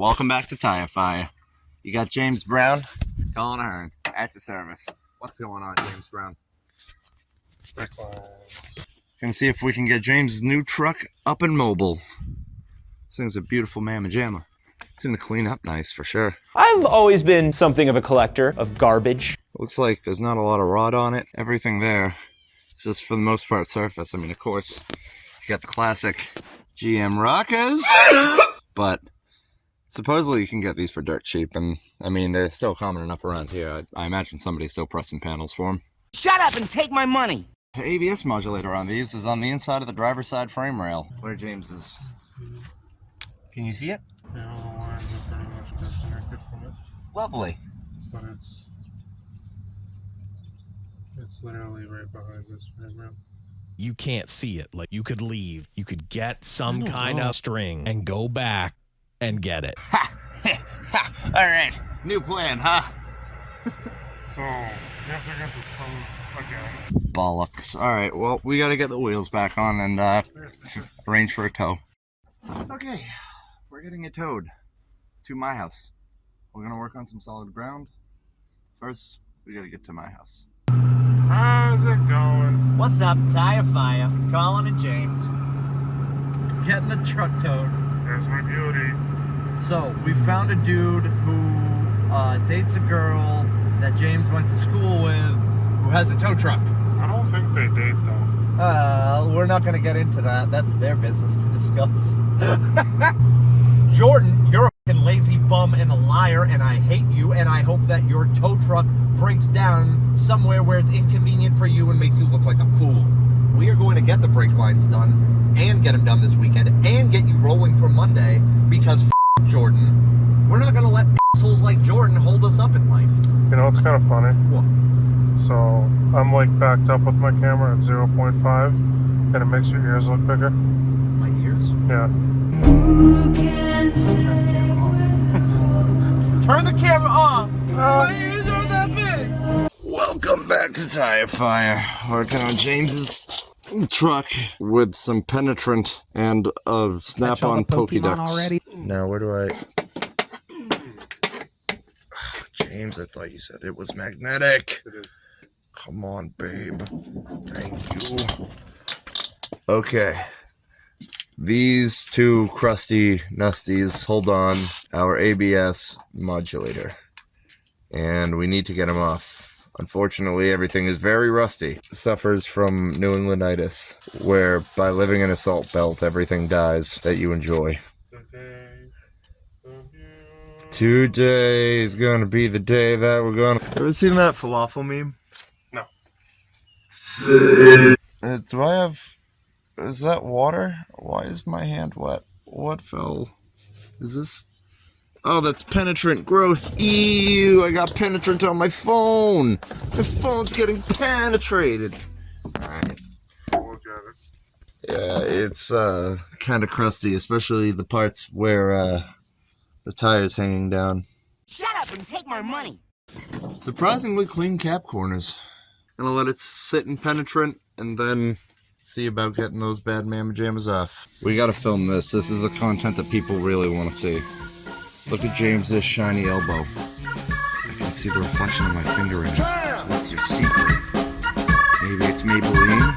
Welcome back to Tire Fire. You got James Brown, Colin Ahern, at the service. What's going on, James Brown? Gonna see if we can get James's new truck up and mobile. This thing's a beautiful mamma jamma. It's gonna clean up nice for sure. I've always been something of a collector of garbage. Looks like there's not a lot of rod on it. Everything there is just for the most part surface. I mean, of course, you got the classic GM rockers, but supposedly you can get these for dirt cheap, and I mean, they're still common enough around here. I imagine somebody's still pressing panels for them. Shut up and take my money! The ABS modulator on these is on the inside of the driver's side frame rail, where James is. Can you see it? Yeah, all the lines are pretty much disconnected from it. Lovely. But it's literally right behind this frame rail. You can't see it. Like, you could leave. You could get some kind of string and go back and get it. Ha! Alright, new plan, huh? So, you have to get this code again. Bollocks. Alright, well, we gotta get the wheels back on and arrange for a tow. Okay, we're getting it towed to my house. We're gonna work on some solid ground. First, we gotta get to my house. How's it going? What's up, Tire Fire? Colin and James. Getting the truck towed. There's my beauty. So, we found a dude who dates a girl that James went to school with who has a tow truck. I don't think they date though. We're not going to get into that. That's their business to discuss. Jordan, you're a fucking lazy bum and a liar, and I hate you, and I hope that your tow truck breaks down somewhere where it's inconvenient for you and makes you look like a fool. We are going to get the brake lines done and get them done this weekend and get you rolling for Monday because Jordan, we're not going to let assholes like Jordan hold us up in life. You know what's kind of funny? What? So, I'm like backed up with my camera at 0.5 and it makes your ears look bigger. My ears? Yeah. Turn the camera off! My ears are that big! Welcome back to Tire Fire. Working on James's truck with some penetrant and a snap-on Pokédex. Now, where do I... James, I thought you said it was magnetic. It is. Come on, babe. Thank you. Okay. These two crusty nusties hold on our ABS modulator. And we need to get them off. Unfortunately, everything is very rusty. Suffers from New Englanditis, where by living in a salt belt, everything dies that you enjoy. Today is gonna be the day that we're gonna... Ever seen that falafel meme? No. Do I have... Is that water? Why is my hand wet? What fell? Is this... Oh, that's penetrant. Gross. Ew, I got penetrant on my phone. My phone's getting penetrated. Alright. Look at it. Yeah, it's kind of crusty, especially the parts where the tire's hanging down. Shut up and take my money! Surprisingly clean cap corners. Gonna let it sit in penetrant and then see about getting those bad mamma jammas off. We gotta film this. This is the content that people really want to see. Look at James's shiny elbow. I can see the reflection of my finger in it. What's your secret? Maybe it's Maybelline?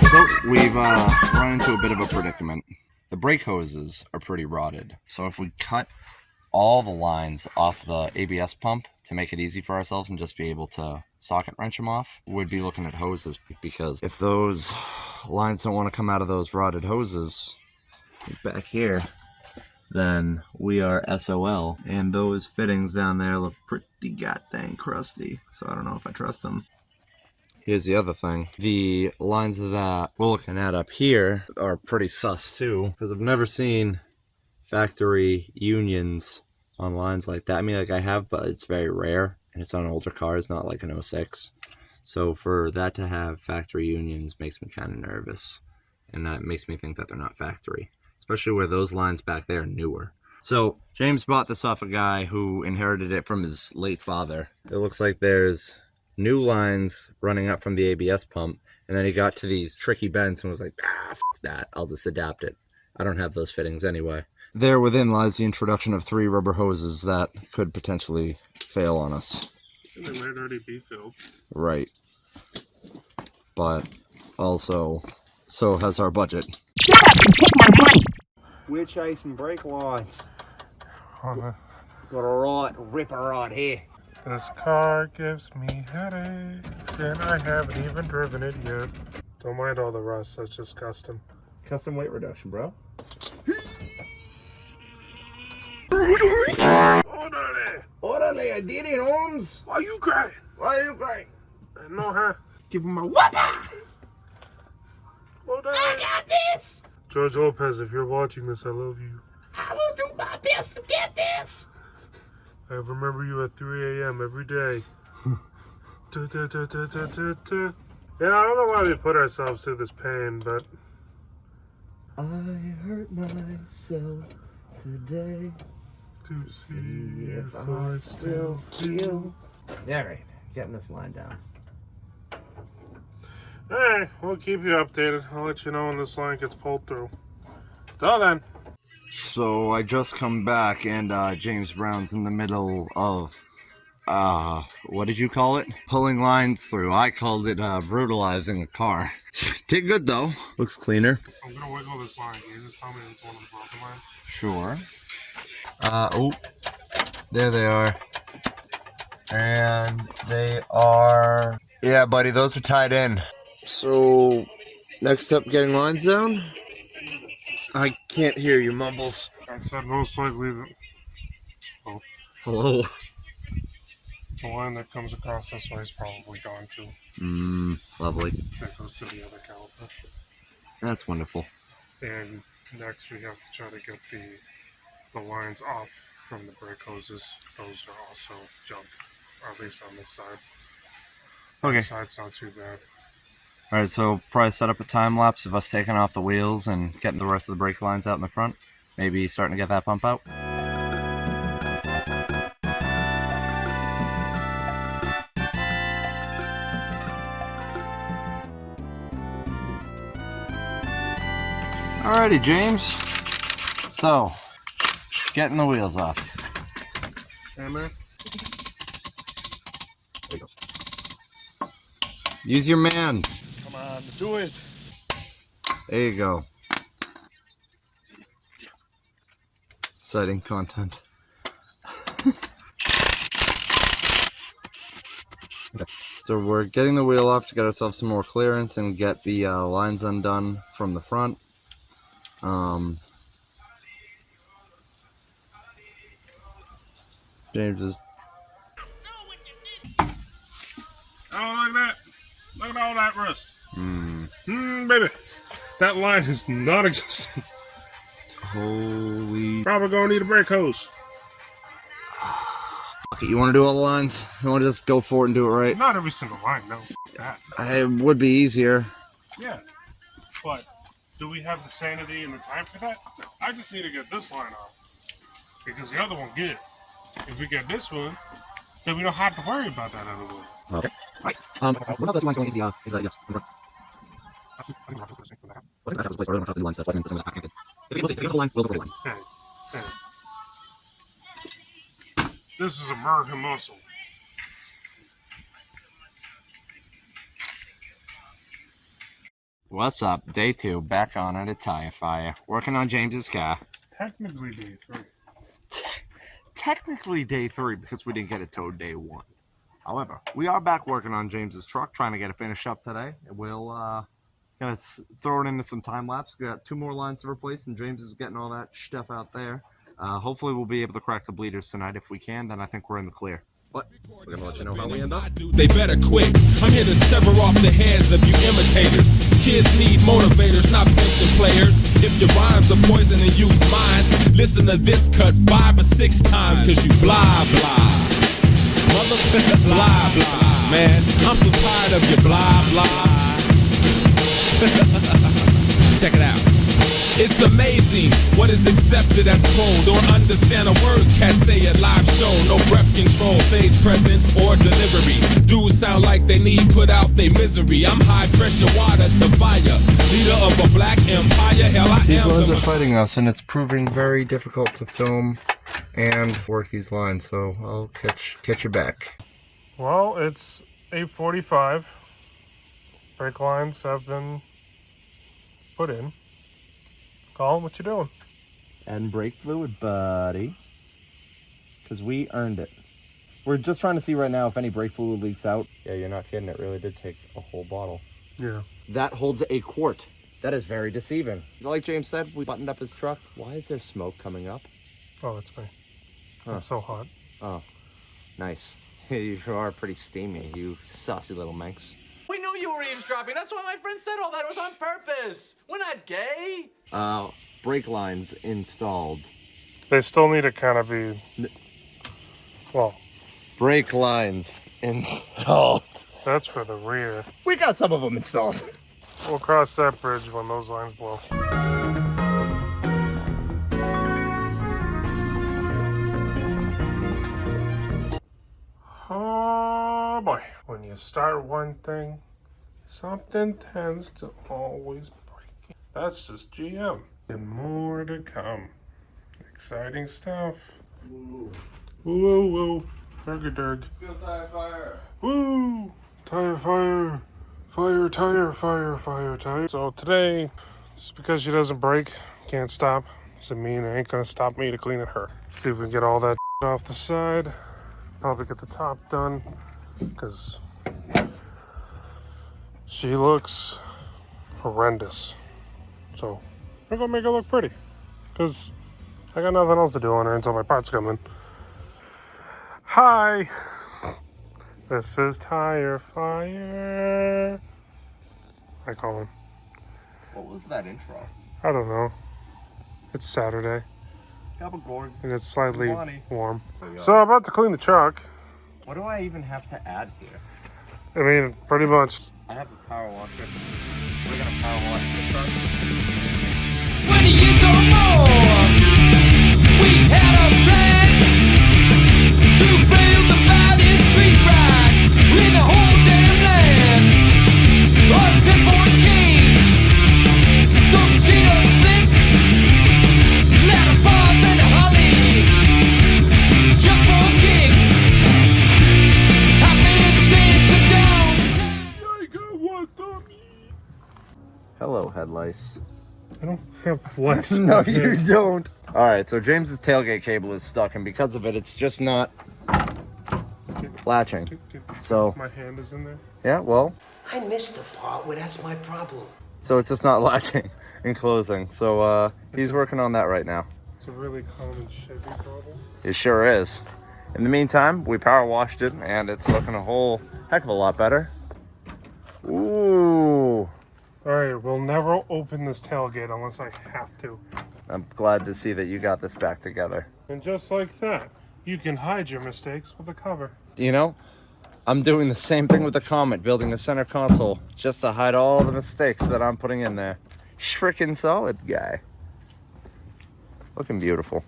So we've run into a bit of a predicament. The brake hoses are pretty rotted. So if we cut all the lines off the ABS pump to make it easy for ourselves and just be able to socket wrench them off, we'd be looking at hoses, because if those lines don't want to come out of those rotted hoses back here, then we are SOL, and those fittings down there look pretty goddamn crusty, so I don't know if I trust them. Here's the other thing. The lines that we're looking at up here are pretty sus too, because I've never seen factory unions on lines like that. I mean, like I have, but it's very rare, and it's on older cars, not like an 06. So for that to have factory unions makes me kind of nervous, and that makes me think that they're not factory, especially where those lines back there are newer. So James bought this off a guy who inherited it from his late father. It looks like there's new lines running up from the ABS pump, and then he got to these tricky bends and was like, f that, I'll just adapt it. I don't have those fittings anyway. There within lies the introduction of 3 rubber hoses that could potentially fail on us. They might already be filled. Right. But also, so has our budget. Shut up and take my money! We're chasing brake lines. Oh, Got a right ripper right here. this car gives me headaches, and I haven't even driven it yet. Don't mind all the rust, that's just custom. Custom weight reduction, bro. Orderly! Orderly, I did it, Holmes. Why you crying? Why are you crying? I know her. Give him a whopper. Orderly! Got this! George Lopez, if you're watching this, I love you. I will do my best to get this! I remember you at 3 a.m. every day. Yeah, I don't know why we put ourselves through this pain, but I hurt myself today to see if I still feel. Yeah, right. Getting this line down. Alright, we'll keep you updated. I'll let you know when this line gets pulled through. Till then. So I just come back, and James Brown's in the middle of, what did you call it? Pulling lines through. I called it brutalizing a car. Did good though. Looks cleaner. I'm gonna wiggle this line. Can you just tell me which one of the broken lines? Sure. Oh, there they are. And they are, yeah, buddy, those are tied in. So, next up, getting lines down? I can't hear you, Mumbles. I said most likely the, Hello? the line that comes across this way is probably going to. Lovely. That goes to the other caliper. That's wonderful. And next we have to try to get the lines off from the brake hoses. Those are also junk, or at least on this side. Okay. This side's not too bad. Alright, so probably set up a time lapse of us taking off the wheels and getting the rest of the brake lines out in the front. Maybe starting to get that pump out. Alrighty, James. So, getting the wheels off. Hey, man. Use your man. Come on, do it. There you go. Exciting content. Okay. So we're getting the wheel off to get ourselves some more clearance and get the lines undone from the front. James is... Oh, look at that. Look at all that rust. Baby. That line is non-existent. Holy... Probably gonna need a brake hose. Fuck it, you want to do all the lines? You want to just go for it and do it right? Not every single line, no. That. It would be easier. Yeah. But do we have the sanity and the time for that? No. I just need to get this line off. Because the other one good. If we get this one, then we don't have to worry about that other one. Okay. Right. What about those lines going into the yes? I think that was a place where I don't have to do lines, so that's why some of that back. If it goes a line, we'll go for the line. Hey. This is American muscle. What's up? Day 2, back on it at Tire Fire. Working on James's car. Technically day 3. Technically day 3 because we didn't get it towed day 1. However, we are back working on James's truck, trying to get it finished up today. We'll gonna throw it into some time lapse. We got 2 more lines to replace, and James is getting all that stuff out there. Hopefully, we'll be able to crack the bleeders tonight. If we can, then I think we're in the clear. But we're gonna let you know how we end up. They better quit. I'm here to sever off the heads of you imitators. kids need motivators, not pension players. If your rhymes are poison and use minds, listen to this cut 5 or 6 times, cause you blah blah. Motherfucker, blah blah. Man, I'm so tired of your blah blah. Check it out. It's amazing what is accepted as pro. Don't understand the words cats say at live show. No breath control, stage presence or delivery. Dudes sound like they need put out their misery. I'm high pressure water to fire. Leader of a black empire. Hell, I These am lines the are fighting us, and it's proving very difficult to film and work these lines. So I'll catch you back. Well, it's 8:45. Brake lines have been put in. Colin, what you doing? Adding brake fluid, buddy. Because we earned it. We're just trying to see right now if any brake fluid leaks out. Yeah, you're not kidding. It really did take a whole bottle. Yeah. That holds a quart. That is very deceiving. Like James said, we buttoned up his truck. Why is there smoke coming up? Oh, it's me. Huh. It's so hot. Oh, nice. You are pretty steamy, you saucy little minx. We knew you were eavesdropping. That's why my friend said all that. It was on purpose. We're not gay. Brake lines installed. They still need to kind of be... Well, Brake lines installed. that's for the rear. We got some of them installed. We'll cross that bridge when those lines blow. Oh boy. When you start one thing, something tends to always break. That's just GM. And more to come. Exciting stuff. Woo woo woo. Durga-durg. Tire fire. Woo! Tire fire. Fire, tire, fire, fire, tire. So today, just because she doesn't brake, can't stop, doesn't mean it ain't gonna stop me to clean it her. See if we can get all that off the side. Probably get the top done, because she looks horrendous. So we're gonna make her look pretty, because I got nothing else to do on her until my parts come in. Hi! This is Tire Fire. Hi, Colin. What was that intro? I don't know. It's Saturday, Gabagourd. and it's slightly Bonnie. warm. So I'm about to clean the truck. What do I even have to add here? I mean, pretty much. I have the power washer. We're gonna power wash the truck. 20 years or more, we had a plan to build the finest street ride in the whole damn land. On 10-14, some Gino Smiths, ladder bars and a Holly, just for kicks. I've been since the dawn. Hello, head lice. I don't have flesh. No, you don't. All right, so James's tailgate cable is stuck, and because of it, it's just not latching. So, My hand is in there. yeah, well, I missed the part where that's my problem. so it's just not latching and closing. So, he's working on that right now. It's a really common Chevy problem. It sure is. In the meantime, we power washed it, and it's looking a whole heck of a lot better. Ooh. Alright, we'll never open this tailgate unless I have to. I'm glad to see that you got this back together. And just like that, you can hide your mistakes with a cover. You know, I'm doing the same thing with the Comet, building the center console just to hide all the mistakes that I'm putting in there. Frickin' solid guy. Looking beautiful.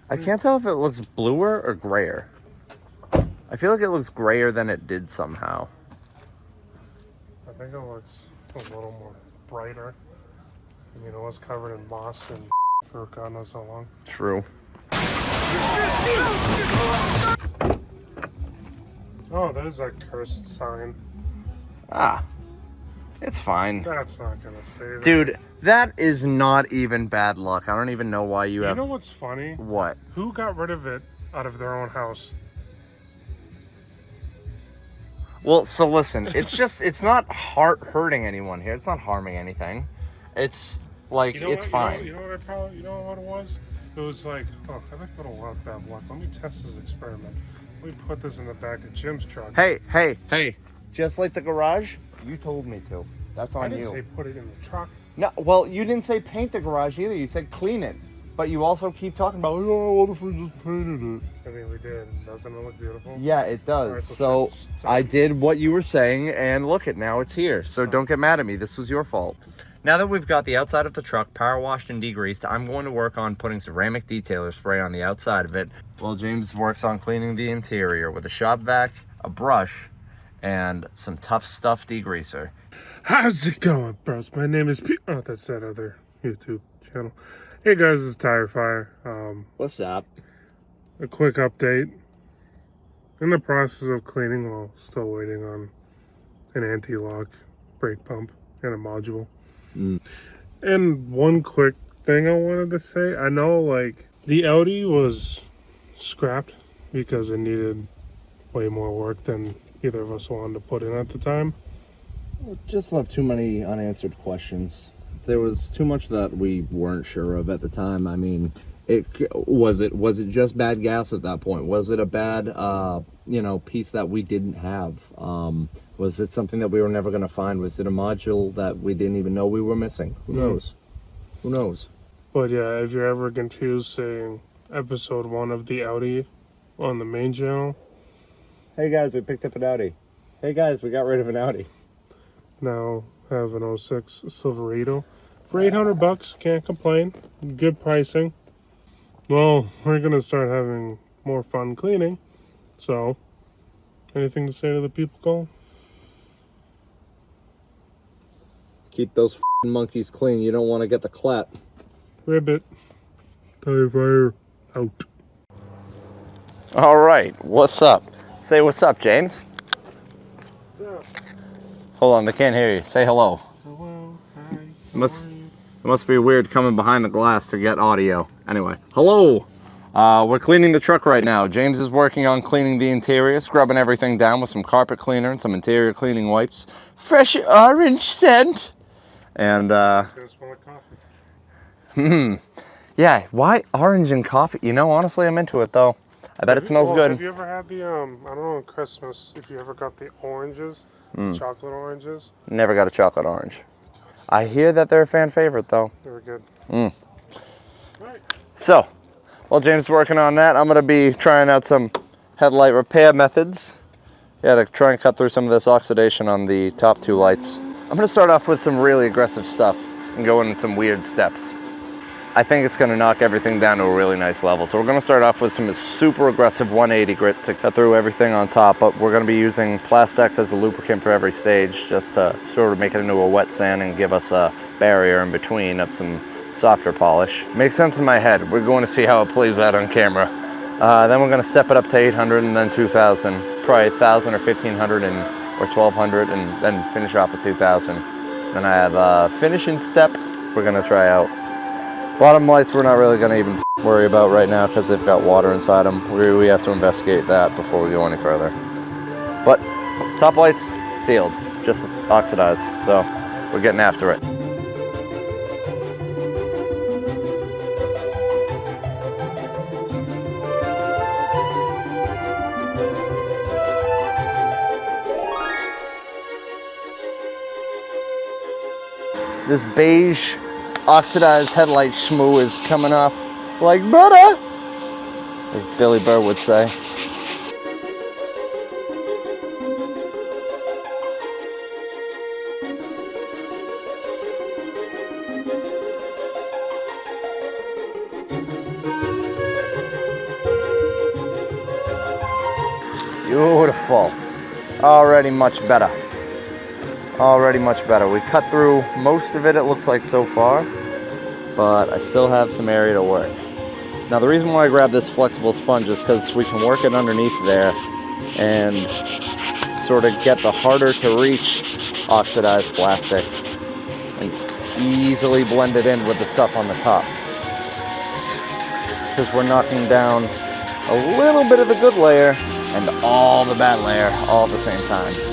I can't tell if it looks bluer or grayer. I feel like it looks grayer than it did somehow. I think it looks a little more brighter. I mean, it was covered in moss and for God knows how long. True. Oh, there's that cursed sign. Ah, it's fine. That's not gonna stay there. Dude, that is not even bad luck. I don't even know why you You have... know what's funny? What? Who got rid of it out of their own house? Well, so listen, it's not hurting anyone here. It's not harming anything. It's like, it's fine. You know what it was? It was like, oh, I think it'll work bad luck. Let me test this experiment. Let me put this in the back of Jim's truck. Hey. Just like the garage, you told me to. That's I on didn't you. say put it in the truck. No, well, you didn't say paint the garage either. You said clean it. But you also keep talking about, oh, what if we just painted it? I mean, we did. Doesn't it look beautiful? Yeah, it does. Alright, So I did what you were saying, and look it, now it's here. So don't get mad at me. This was your fault. Now that we've got the outside of the truck power washed and degreased, I'm going to work on putting ceramic detailer spray on the outside of it, while James works on cleaning the interior with a shop vac, a brush, and some Tough Stuff degreaser. How's it going, bros? My name is Pete. Oh, that's that other YouTube channel. Hey guys, it's Tire Fire. What's up? A quick update. In the process of cleaning, well, still waiting on an anti-lock brake pump and a module. And one quick thing I wanted to say. I know, like, the Audi was scrapped because it needed way more work than either of us wanted to put in at the time. Just left too many unanswered questions. There was too much that we weren't sure of at the time. I mean, was it just bad gas at that point? Was it a bad piece that we didn't have? Was it something that we were never going to find? Was it a module that we didn't even know we were missing? Who knows? Who knows? But yeah, if you're ever confused saying episode 1 of the Audi on the main channel, Hey guys, we picked up an Audi. Hey guys, we got rid of an Audi. now have an 06 Silverado for $800. Can't complain. Good pricing. Well, we're gonna start having more fun cleaning. So, anything to say to the people, Cole? Keep those monkeys clean. You don't want to get the clap. Ribbit. Tire Fire out. All right, what's up? Say what's up, James. Hold on, they can't hear you. Say hello. Hello, hi. It must be weird coming behind the glass to get audio. Anyway, hello. We're cleaning the truck right now. James is working on cleaning the interior, scrubbing everything down with some carpet cleaner and some interior cleaning wipes. Fresh orange scent. And It's gonna smell like coffee. yeah, why orange and coffee? You know, honestly, I'm into it though. I bet it smells good. Have you ever had the I don't know, on Christmas, if you ever got the oranges, chocolate oranges? Never got a chocolate orange. I hear that they're a fan favorite though. They were good. Right. So, while James is working on that, I'm going to be trying out some headlight repair methods. Yeah, to try and cut through some of this oxidation on the top two lights. I'm going to start off with some really aggressive stuff and go in some weird steps. I think it's going to knock everything down to a really nice level. So we're going to start off with some super aggressive 180 grit to cut through everything on top, but we're going to be using Plastex as a lubricant for every stage just to sort of make it into a wet sand and give us a barrier in between of some softer polish. Makes sense in my head. We're going to see how it plays out on camera. Then we're going to step it up to 800 and then 2000, probably 1000 or 1500 or 1200, and then finish off with 2000. Then I have a finishing step we're going to try out. Bottom lights we're not really going to even worry about right now because they've got water inside them. We have to investigate that before we go any further. But top lights sealed, just oxidized, so we're getting after it. This beige oxidized headlight schmoo is coming off like butter, as Billy Burr would say. Beautiful. Already much better. Already much better. We cut through most of it looks like so far, but I still have some area to work. Now the reason why I grabbed this flexible sponge is because we can work it underneath there and sort of get the harder to reach oxidized plastic and easily blend it in with the stuff on the top. Because we're knocking down a little bit of the good layer and all the bad layer all at the same time.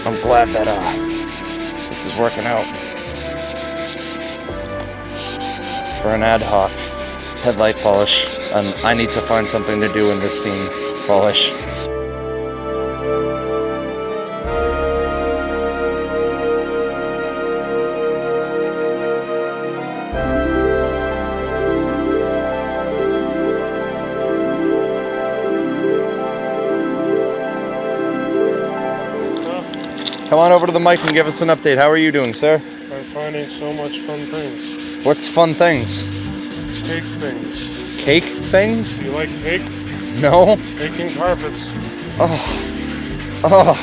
I'm glad that this is working out for an ad hoc. headlight polish, and I need to find something to do in this scene polish. Come on over to the mic and give us an update. How are you doing, sir? I'm finding so much fun things. What's fun things? Cake things. Cake things? You like cake? No. Cake and carpets. Oh,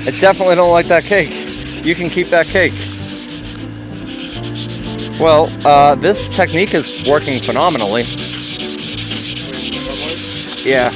I definitely don't like that cake. You can keep that cake. Well, this technique is working phenomenally. Yeah.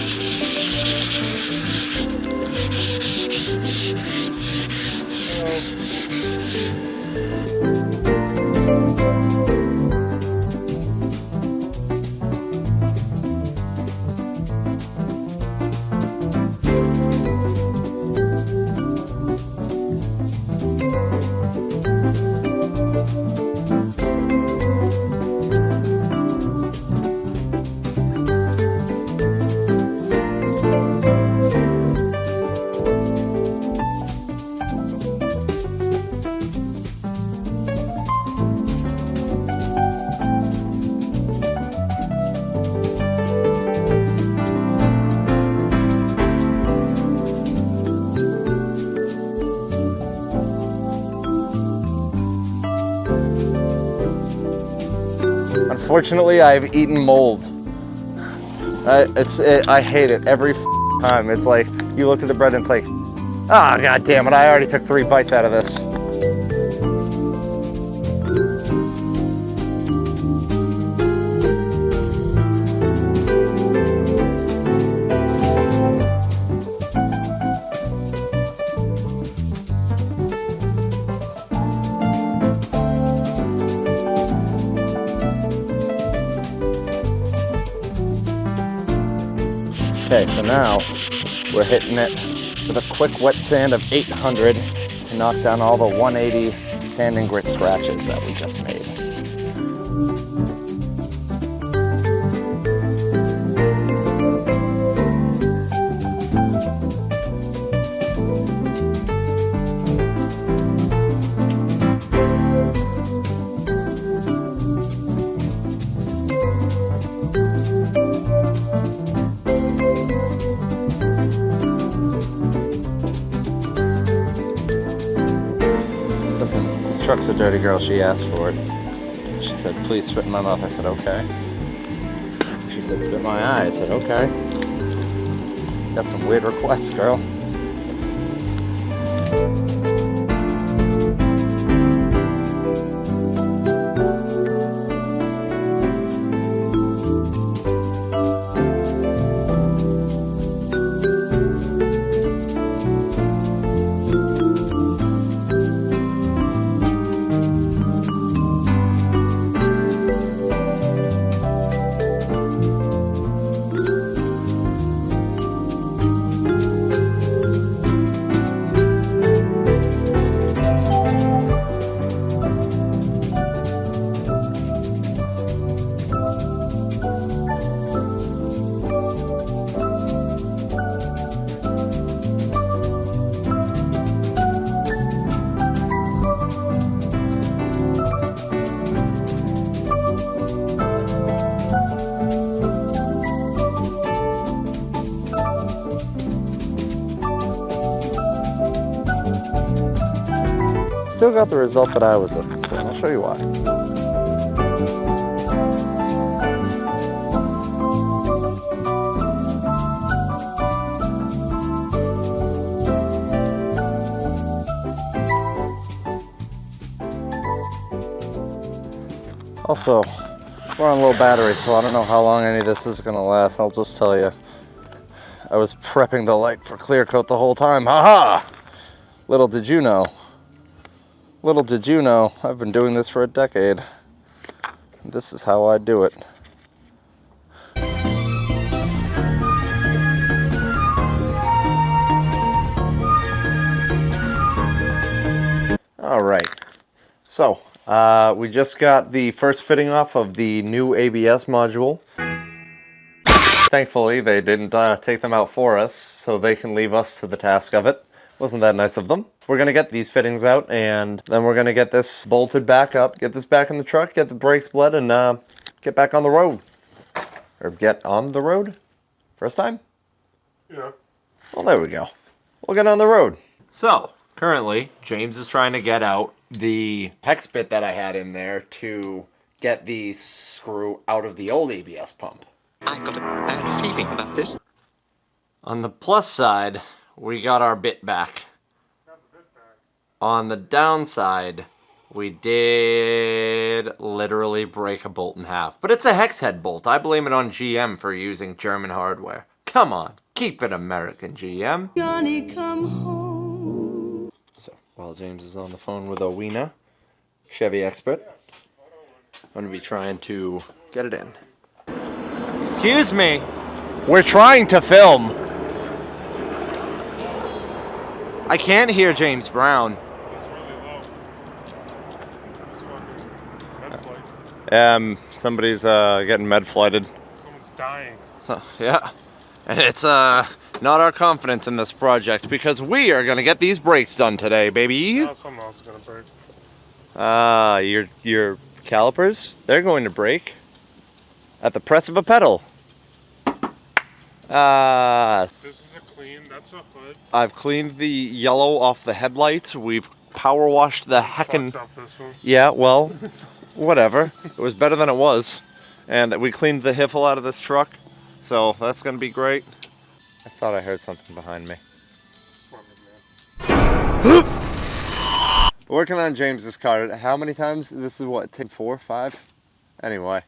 Unfortunately, I've eaten mold. I hate it every time. It's like, you look at the bread and it's like, ah, god damn it, I already took 3 bites out of this. Okay, so now we're hitting it with a quick wet sand of 800 to knock down all the 180 sand and grit scratches that we just made. Listen, this truck's a dirty girl. She asked for it. She said, please spit in my mouth. I said, okay. She said, spit in my eye. I said, okay. Got some weird requests, girl. Still got the result that I was looking for, and I'll show you why. Also, we're on low battery, so I don't know how long any of this is gonna last. I'll just tell you, I was prepping the light for clear coat the whole time. Ha ha! Little did you know. Little did you know, I've been doing this for a decade. This is how I do it. All right. So, We just got the first fitting off of the new ABS module. Thankfully, they didn't take them out for us, so they can leave us to the task of it. Wasn't that nice of them? We're going to get these fittings out, and then we're going to get this bolted back up, get this back in the truck, get the brakes bled, and get back on the road. Or get on the road? First time? Yeah. Well, there we go. We'll get on the road. So, currently, James is trying to get out the hex bit that I had in there to get the screw out of the old ABS pump. I got a bad feeling about this. On the plus side, we got our bit back. On the downside, we did literally break a bolt in half. But it's a hex head bolt. I blame it on GM for using German hardware. Come on, keep it American, GM. Johnny, come home. So, while James is on the phone with Owena, Chevy expert, I'm going to be trying to get it in. Excuse me. We're trying to film. I can't hear James Brown. Somebody's getting med flighted. Someone's dying. So, yeah. And it's not our confidence in this project because we are gonna get these brakes done today, baby. Now something else is gonna break. Your calipers, they're going to break at the press of a pedal. This is a clean, that's a hood. I've cleaned the yellow off the headlights. We've power washed the heckin'. Fucked up this one. Yeah, well, whatever. It was better than it was. And we cleaned the hiffle out of this truck. So that's gonna be great. I thought I heard something behind me. Slumber man. Working on James's car. How many times? This is what, take 4, 5? Anyway.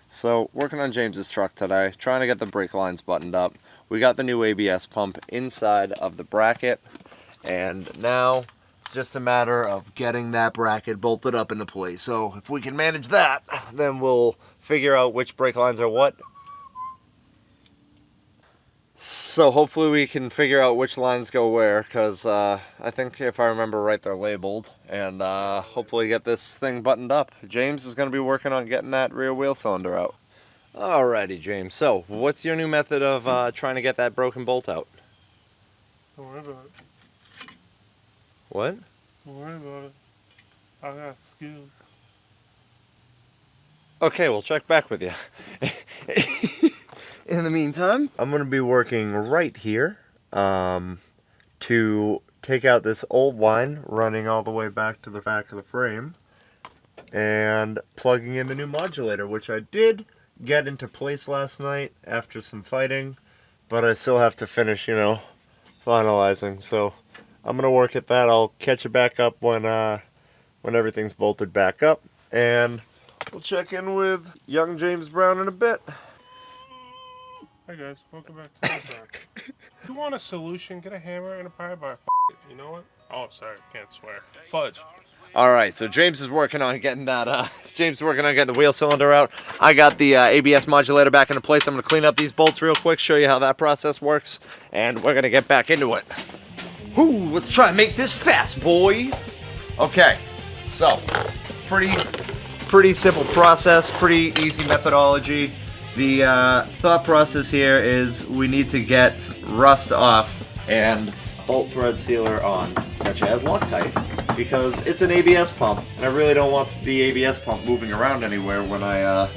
So, working on James's truck today, trying to get the brake lines buttoned up. We got the new ABS pump inside of the bracket, and now it's just a matter of getting that bracket bolted up into place. So, if we can manage that, then we'll figure out which brake lines are what. So, hopefully we can figure out which lines go where, because I think if I remember right, they're labeled, and hopefully get this thing buttoned up. James is going to be working on getting that rear wheel cylinder out. Alrighty, James. So, what's your new method of trying to get that broken bolt out? Don't worry about it. What? Don't worry about it. I got skills. Okay, we'll check back with you. In the meantime, I'm going to be working right here to take out this old line running all the way back to the back of the frame and plugging in the new modulator, which I did get into place last night after some fighting, but I still have to finish, finalizing. So I'm going to work at that. I'll catch it back up when everything's bolted back up, and we'll check in with young James Brown in a bit. Hey guys, welcome back to the track. If you want a solution, get a hammer and a pie bar. You know what? Oh, sorry, can't swear. Fudge. All right, so James is working on getting that. James is working on getting the wheel cylinder out. I got the ABS modulator back into place. I'm gonna clean up these bolts real quick, show you how that process works, and we're gonna get back into it. Ooh, let's try and make this fast, boy. Okay, so pretty simple process, pretty easy methodology. The thought process here is we need to get rust off and bolt thread sealer on, such as Loctite, because it's an ABS pump, and I really don't want the ABS pump moving around anywhere when I,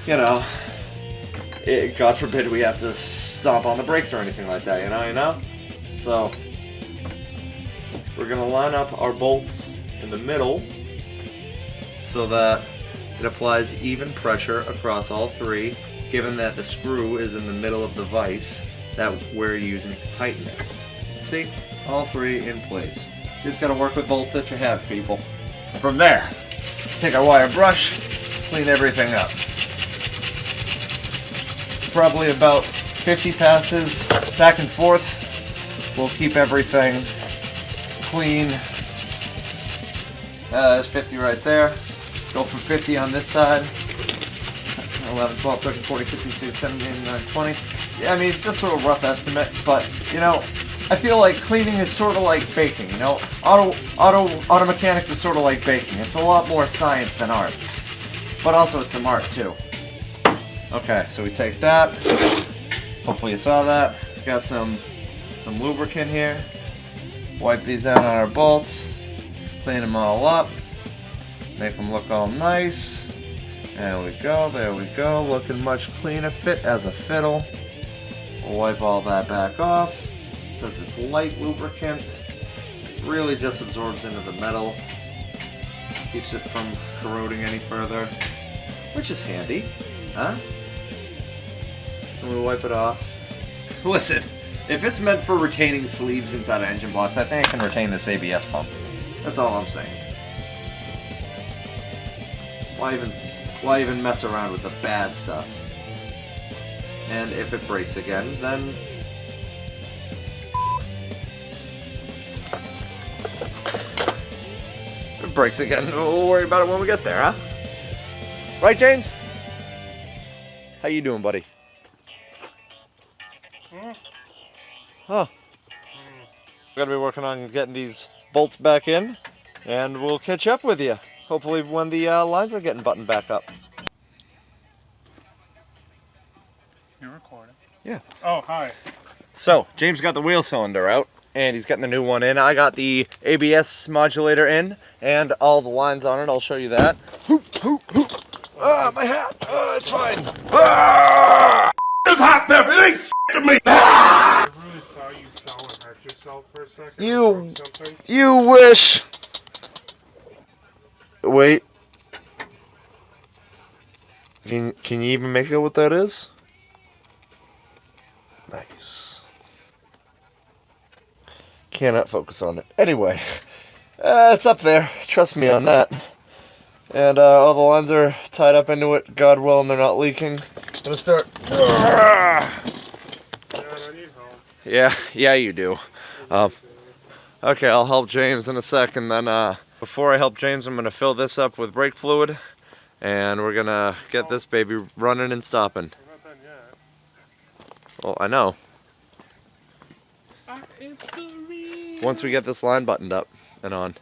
God forbid we have to stomp on the brakes or anything like that, you know? So, we're gonna line up our bolts in the middle so that it applies even pressure across all three, given that the screw is in the middle of the vise that we're using to tighten it. See? All three in place. You just gotta work with bolts that you have, people. From there, take our wire brush, clean everything up. Probably about 50 passes back and forth. We'll keep everything clean. There's 50 right there. Go from 50 on this side. 11, 12, 13, 14, 15, 16, 17, 19, 20. Yeah, I mean, just sort of a rough estimate, but, I feel like cleaning is sort of like baking, you know? Auto mechanics is sort of like baking. It's a lot more science than art. But also it's some art too. Okay, so we take that. Hopefully you saw that. Got some lubricant here. Wipe these out on our bolts. Clean them all up. Make them look all nice. There we go, looking much cleaner, fit as a fiddle. We'll wipe all that back off, because it's light lubricant. Really just absorbs into the metal. Keeps it from corroding any further, which is handy, huh? And we wipe it off. Listen, if it's meant for retaining sleeves inside of engine blocks, I think I can retain this ABS pump. That's all I'm saying. Why even mess around with the bad stuff? And if it breaks again, then if it breaks again, we'll worry about it when we get there, huh? Right, James? How you doing, buddy? Huh. We're gonna be working on getting these bolts back in, and we'll catch up with you. Hopefully when the lines are getting buttoned back up. You're recording? Yeah. Oh, hi. So, James got the wheel cylinder out, and he's getting the new one in. I got the ABS modulator in, and all the lines on it. I'll show you that. Hoop, hoop, hoop. Ah, my hat. Ah, it's fine. Ah! It's hot there. It ain't to me. Ah! I really thought you fell and hurt yourself for a second. You wish. Wait. Can you even make out what that is? Nice. Cannot focus on it. Anyway, it's up there. Trust me on that. And all the lines are tied up into it, God willing, they're not leaking. I'm gonna start. Yeah, I need help. Yeah, you do. Okay, I'll help James in a second. Then, before I help James, I'm gonna fill this up with brake fluid, and we're gonna get this baby running and stopping. I'm not done yet. Well, I know. Once we get this line buttoned up and on.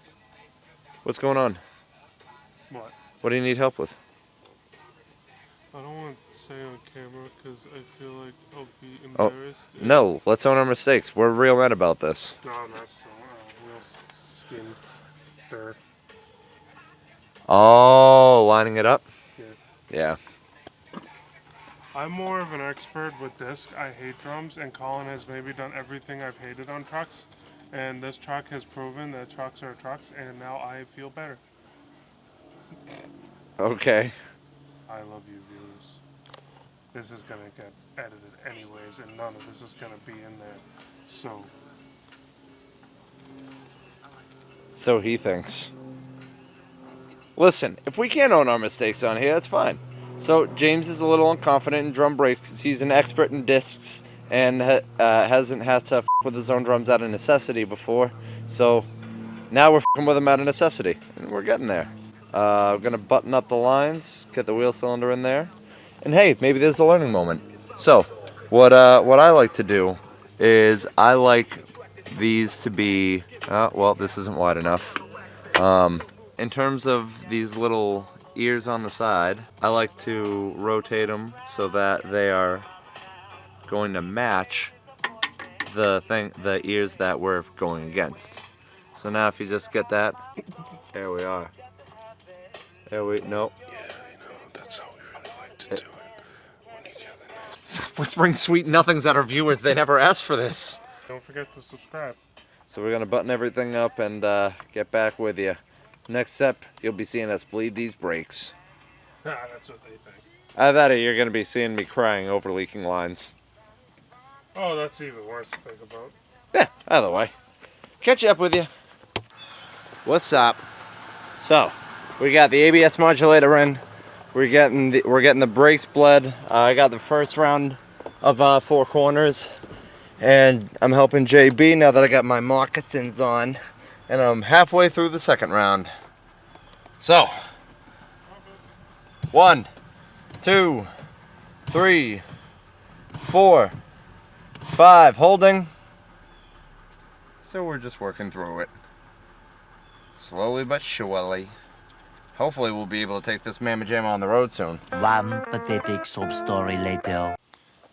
What's going on? What? What do you need help with? I don't want to say on camera because I feel like I'll be Oh, embarrassed. no, let's own our mistakes. We're real men about this. No, not so. Real skin dirt. Oh, lining it up? Yeah. Yeah. I'm more of an expert with disc. I hate drums, and Colin has maybe done everything I've hated on trucks. And this truck has proven that trucks are trucks, and now I feel better. Okay. I love you, viewers. This is gonna get edited anyways, and none of this is gonna be in there. So he thinks. Listen, if we can't own our mistakes on here, that's fine. So James is a little unconfident in drum brakes because he's an expert in discs and hasn't had to f with his own drums out of necessity before. So now we're f***ing with him out of necessity, and we're getting there. We're gonna button up the lines, get the wheel cylinder in there, and hey, maybe there's a learning moment. So what I like to do is I like these to be, well, this isn't wide enough. In terms of these little ears on the side, I like to rotate them so that they are going to match the ears that we're going against. So now if you just get that, there we are. No. yeah, you know, that's how we really like to do it. When you get the nice. Whispering sweet nothings at our viewers, they never asked for this. Don't forget to subscribe. So we're gonna button everything up and get back with you. Next step, you'll be seeing us bleed these brakes. That's what they think. Either that or you're gonna be seeing me crying over leaking lines. Oh, that's even worse to think about. Yeah, either way. Catch up with you. What's up? So, we got the ABS modulator in. We're getting the brakes bled. I got the first round of 4 corners, and I'm helping JB now that I got my moccasins on, and I'm halfway through the second round. So, 1, 2, 3, 4, 5, holding. So we're just working through it. Slowly but surely. Hopefully we'll be able to take this Mamma Jamma on the road soon. One pathetic sob story later.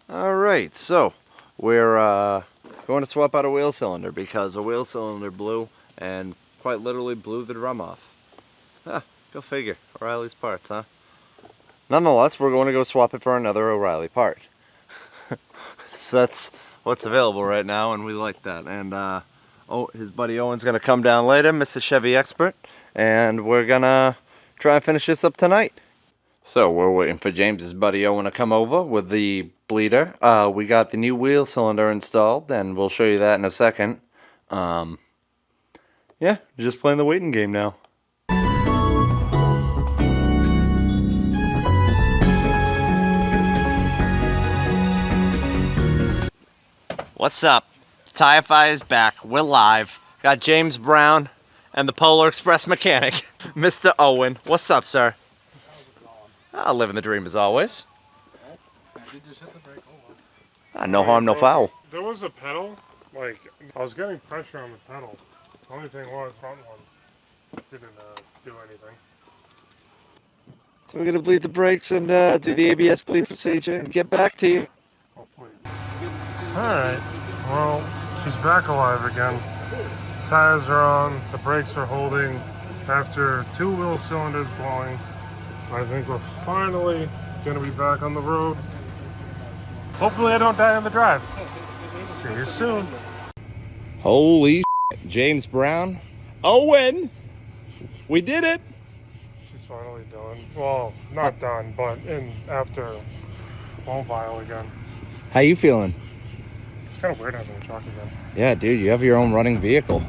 Alright, so we're going to swap out a wheel cylinder because a wheel cylinder blew and quite literally blew the drum off. Go figure. O'Reilly's parts, huh? Nonetheless, we're going to go swap it for another O'Reilly part. So that's what's available right now, and we like that. And his buddy Owen's going to come down later, Mr. Chevy Expert, and we're going to try and finish this up tonight. So we're waiting for James's buddy Owen to come over with the bleeder. We got the new wheel cylinder installed, and we'll show you that in a second. Yeah, just playing the waiting game now. What's up? Tire Fire's back. We're live. Got James Brown and the Polar Express mechanic, Mr. Owen. What's up, sir? Living the dream as always. No harm, no foul. There was a pedal, like, I was getting pressure on the pedal. The only thing was, front one didn't do anything. So we're going to bleed the brakes and do the ABS bleed procedure and get back to you. Hopefully. Alright, well, she's back alive again. Tires are on, the brakes are holding. After 2 wheel cylinders blowing, I think we're finally going to be back on the road. Hopefully I don't die on the drive. See you soon. Holy shit. James Brown. Owen! We did it! She's finally done. Well, not done, but after mobile again. How you feeling? It's kind of weird having a truck again. Yeah, dude, you have your own running vehicle.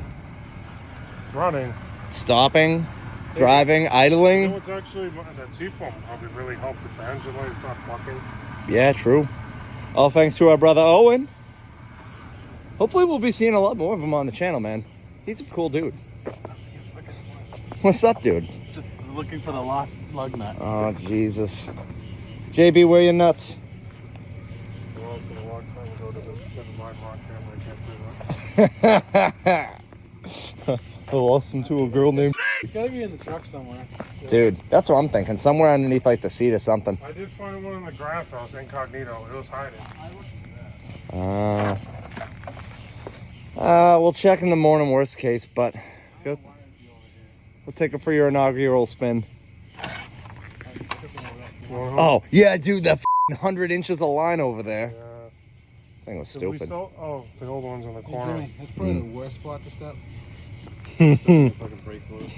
Running. Stopping, driving, idling. You know what's actually, that seafoam probably really helped with the engine light. It's not bucking. Yeah, true. All thanks to our brother Owen. Hopefully we'll be seeing a lot more of him on the channel, man. He's a cool dude. What's up, dude? Just looking for the lost lug nut. Oh, Jesus. JB, where are your nuts? Well, it's been a long time ago to this my rock camera. I can't do that. I lost him to a girl named... It's gotta be in the truck somewhere. Dude, that's what I'm thinking. Somewhere underneath, like, the seat or something. I did find one in the grass. I was incognito. It was hiding. We'll check in the morning, worst case, but we'll take it for your inaugural spin. Oh, yeah, dude, that 100 inches of line over there. Yeah. Thing was Did we stupid. still, the old one's in the corner. Jimmy, that's probably the worst spot to step. Fucking break through.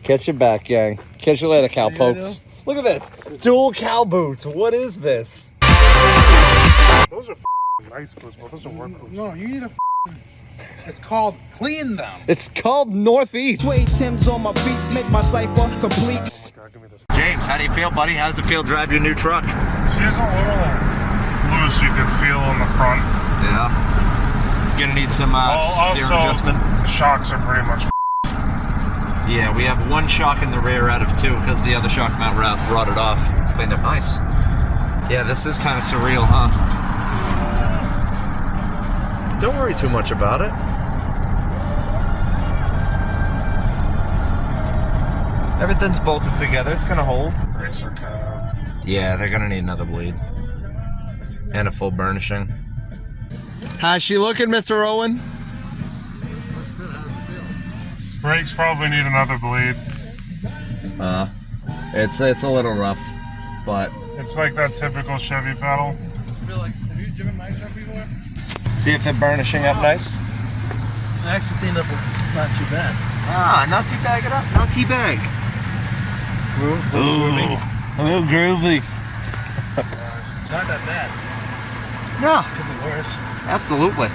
Catch you back, gang. Catch you later, cowpokes. Look at this. Dual cow boots. What is this? Those are nice boots, but those are work boots. No, you need a it's called clean them. It's called Northeast. Suede Tim's on my beats make my cipher complete. God, give me this. James, how do you feel, buddy? How does it feel to drive your new truck? She's a little loose, you can feel on the front. Yeah. Gonna need some steering adjustment. The shocks are pretty much Yeah, we have one shock in the rear out of 2 because the other shock mount rotted off. Cleaned up nice. Yeah, this is kind of surreal, huh? Don't worry too much about it. Everything's bolted together. It's gonna hold. brakes are kind of... Yeah, they're gonna need another bleed. And a full burnishing. How's she looking, Mr. Owen? Brakes probably need another bleed. It's a little rough, but... It's like that typical Chevy pedal. Have you driven my truck before? See if they're burnishing up nice? I actually cleaned up not too bad. Not too bag it up. Not too bag. A little groovy. It's not that bad. No. Could be worse. Absolutely.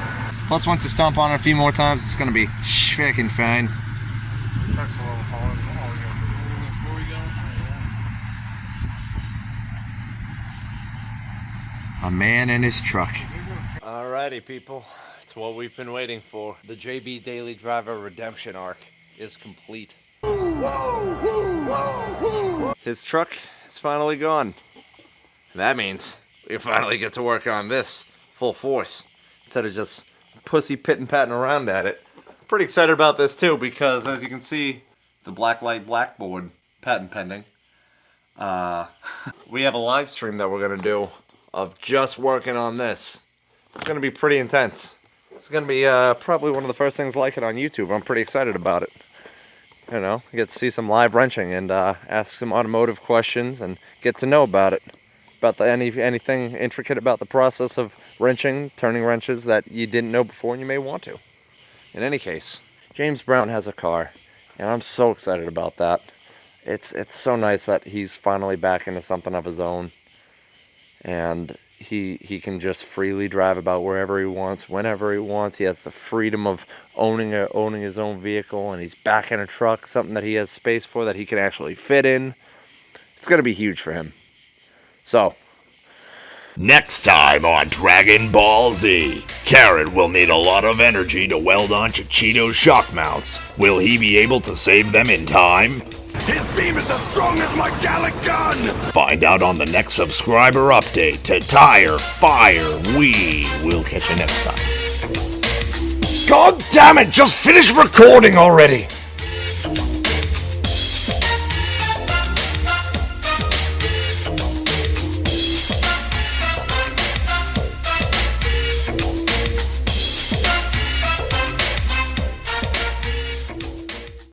Plus, once you stomp on it a few more times, it's gonna be freaking fine. Truck's a little taller. Where we going? A man and his truck. Alrighty, people. It's what we've been waiting for. The JB Daily Driver redemption arc is complete. His truck is finally gone. That means we finally get to work on this full force instead of just pussy pitting patting around at it. Pretty excited about this too because as you can see, the Blacklight Blackboard patent pending. We have a live stream that we're gonna do of just working on this. It's gonna be pretty intense. It's gonna be probably one of the first things like it on YouTube. I'm pretty excited about it. You know, get to see some live wrenching and ask some automotive questions and get to know about it. About anything intricate about the process of wrenching, turning wrenches that you didn't know before and you may want to. In any case, James Brown has a car, and I'm so excited about that. It's so nice that he's finally back into something of his own, and he can just freely drive about wherever he wants, whenever he wants. He has the freedom of owning his own vehicle, and he's back in a truck, something that he has space for that he can actually fit in. It's gonna be huge for him. So. Next time on Dragon Ball Z, Carrot will need a lot of energy to weld onto Cheeto's shock mounts. Will he be able to save them in time? His beam is as strong as my Gallic gun! Find out on the next subscriber update to Tire Fire Wii. We'll catch you next time. God damn it, just finish recording already!